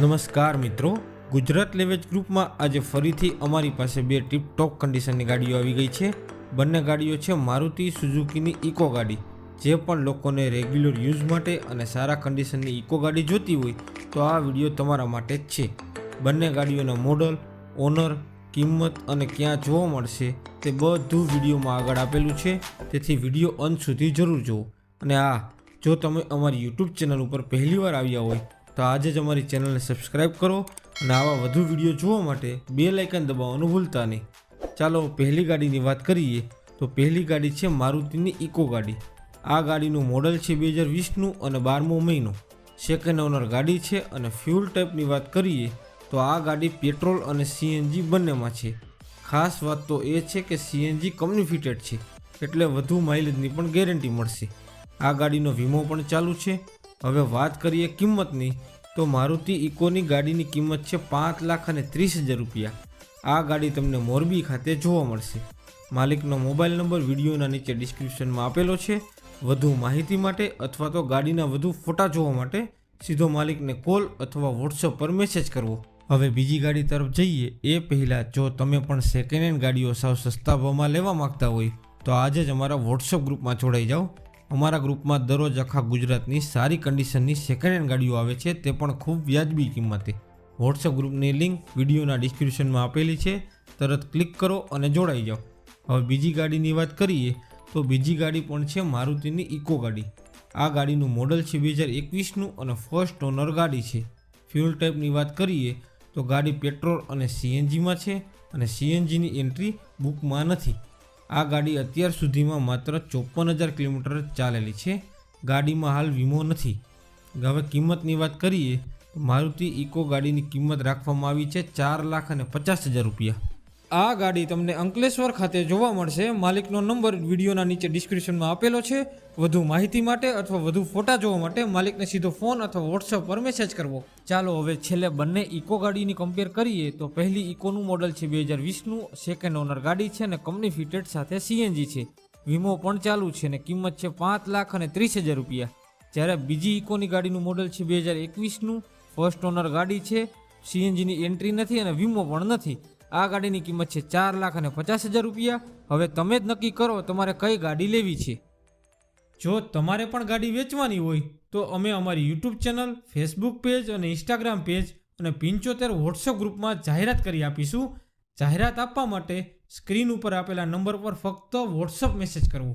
નમસ્કાર મિત્રો, ગુજરાત લેવેજ ગ્રુપમાં આજે ફરીથી અમારી પાસે બે ટીપ ટોપ કન્ડિશનની ગાડીઓ આવી ગઈ છે. બંને ગાડીઓ છે મારુતિ સુઝુકીની ઇકો ગાડી. જે પણ લોકોને રેગ્યુલર યુઝ માટે અને સારા કન્ડિશનની ઇકો ગાડી જોતી હોય તો આ વિડીયો તમારા માટે જ છે. બંને ગાડીઓના મોડલ, ઓનર, કિંમત અને ક્યાં જોવા મળશે તે બધું વિડીયોમાં આગળ આપેલું છે, તેથી વિડીયો અંત સુધી જરૂર જુઓ. અને જો તમે અમારી યુટ્યુબ ચેનલ ઉપર પહેલીવાર આવ્યા હોય તો આજે જ અમારી ચેનલને સબસ્ક્રાઈબ કરો અને આવા વધુ વિડીયો જોવા માટે બેલ આઇકન દબાવવાનું ભૂલતા નહીં. ચાલો પહેલી ગાડીની વાત કરીએ તો પહેલી ગાડી છે મારુતિની ઇકો ગાડી. આ ગાડીનું મોડલ છે 2020નું અને 12મો મહિનો. સેકન્ડ ઓનર ગાડી છે અને ફ્યુલ ટાઈપની વાત કરીએ તો આ ગાડી પેટ્રોલ અને સીએનજી બંનેમાં છે. ખાસ વાત તો એ છે કે સીએનજી કંપની ફિટેડ છે, એટલે વધુ માઇલેજની પણ ગેરંટી મળશે. આ ગાડીનો વીમો પણ ચાલુ છે. હવે વાત કરીએ કિંમતની તો મારુતિ ઇકોની ગાડીની કિંમત છે 5,30,000 રૂપિયા. આ ગાડી તમને મોરબી ખાતે જોવા મળશે. માલિકનો મોબાઈલ નંબર વિડીયોના નીચે ડિસ્ક્રિપ્શનમાં આપેલો છે. વધુ માહિતી માટે અથવા તો ગાડીના વધુ ફોટા જોવા માટે સીધો માલિકને કોલ અથવા વોટ્સઅપ પર મેસેજ કરવો. હવે બીજી ગાડી તરફ જઈએ એ પહેલાં જો તમે પણ સેકન્ડ હેન્ડ ગાડીઓ સાવ સસ્તા ભાવમાં લેવા માગતા હોય તો આજે જ અમારા વોટ્સઅપ ગ્રુપમાં જોડાઈ જાઓ. અમારા ગ્રુપમાં દરરોજ આખા ગુજરાતની સારી કન્ડિશનની સેકન્ડ હેન્ડ ગાડીઓ આવે છે, તે પણ ખૂબ વ્યાજબી કિંમતે. વોટ્સઅપ ગ્રુપની લિંક વિડીયોના ડિસ્ક્રિપ્શનમાં આપેલી છે, તરત ક્લિક કરો અને જોડાઈ જાઓ. હવે બીજી ગાડીની વાત કરીએ તો બીજી ગાડી પણ છે મારુતિની ઇકો ગાડી. આ ગાડીનું મોડલ છે 2021નું અને ફર્સ્ટ ઓનર ગાડી છે. ફ્યુલ ટાઈપની વાત કરીએ તો ગાડી પેટ્રોલ અને સીએનજીમાં છે અને સીએનજીની એન્ટ્રી બુકમાં નથી. આ ગાડી અત્યાર સુધીમાં માત્ર 54,000 કિલોમીટર ચાલેલી છે. ગાડીમાં હાલ વીમો નથી. હવે કિંમતની વાત કરીએ તો મારુતિ ઇકો ગાડીની કિંમત રાખવામાં આવી છે 4,50,000 રૂપિયા. આ ગાડી તમને અંકલેશ્વર ખાતે જોવા મળશે. માલિકનો નંબર વિડીયોના નીચે ડિસ્ક્રિપ્શનમાં આપેલો છે. વધુ માહિતી માટે અથવા વધુ ફોટા જોવા માટે માલિકને સીધો ફોન અથવા વોટ્સઅપ પર મેસેજ કરવો. ચાલો હવે છેલ્લે બંને ઇકો ગાડીની કમ્પેર કરીએ તો પહેલી ઇકોનું મોડલ છે 2020નું, સેકન્ડ ઓનર ગાડી છે અને કંપની ફિટેડ સાથે સીએનજી છે. વીમો પણ ચાલુ છે અને કિંમત છે 5,30,000 રૂપિયા. જ્યારે બીજી ઇકોની ગાડીનું મોડલ છે 2021નું, ફર્સ્ટ ઓનર ગાડી છે, સીએનજીની એન્ટ્રી નથી અને વીમો પણ નથી. આ ગાડીની કિંમત છે 4,50,000 રૂપિયા. હવે તમે જ નક્કી કરો તમારે કઈ ગાડી લેવી છે. જો તમારે પણ ગાડી વેચવાની હોય તો અમે અમારી યુટ્યુબ ચેનલ, ફેસબુક પેજ અને ઇન્સ્ટાગ્રામ પેજ અને 75 વોટ્સઅપ ગ્રુપમાં જાહેરાત કરી આપીશું. જાહેરાત આપવા માટે સ્ક્રીન ઉપર આપેલા નંબર પર ફક્ત વોટ્સઅપ મેસેજ કરવો.